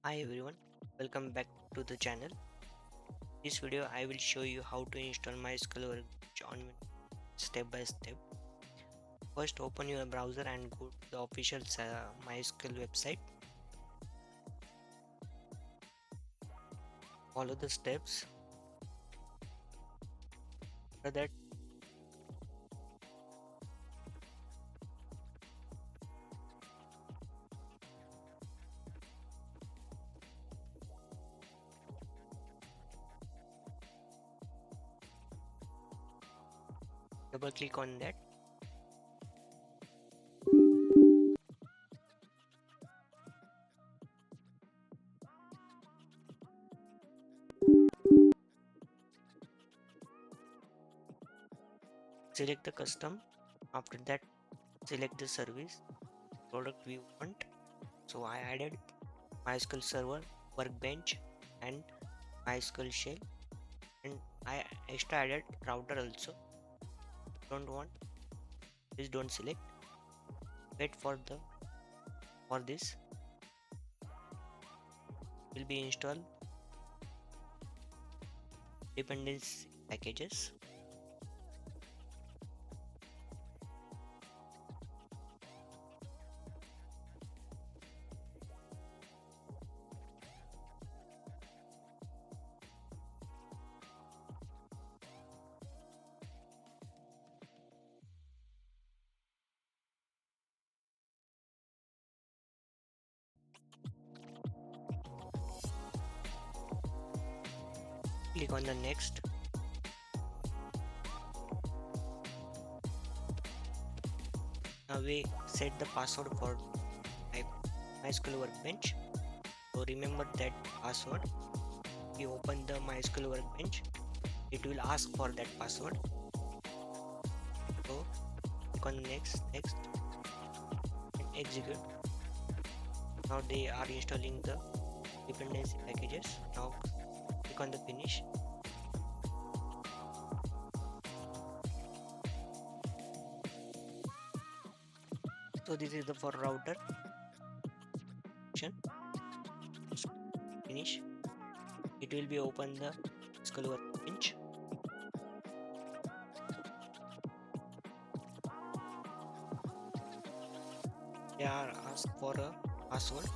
Hi everyone, welcome back to the channel. This video I will show you how to install MySql workbench on step by step. First open your browser and go to the official MySql website. Follow the steps. After that, double click on that. Select the custom. After that, select the service product we want. So I added MySql server, workbench and MySql shell, and I extra added router also. Don't want, please don't select. Wait for this will be installed dependency packages. Click on the next. Now we set the password for MySql workbench. So remember that password. If you open the MySql workbench, it will ask for that password. So click on next, and execute. Now they are installing the dependency packages. Now click on the finish. So this is the for router option. Finish. It will be open the MySql workbench. They are asked for a password.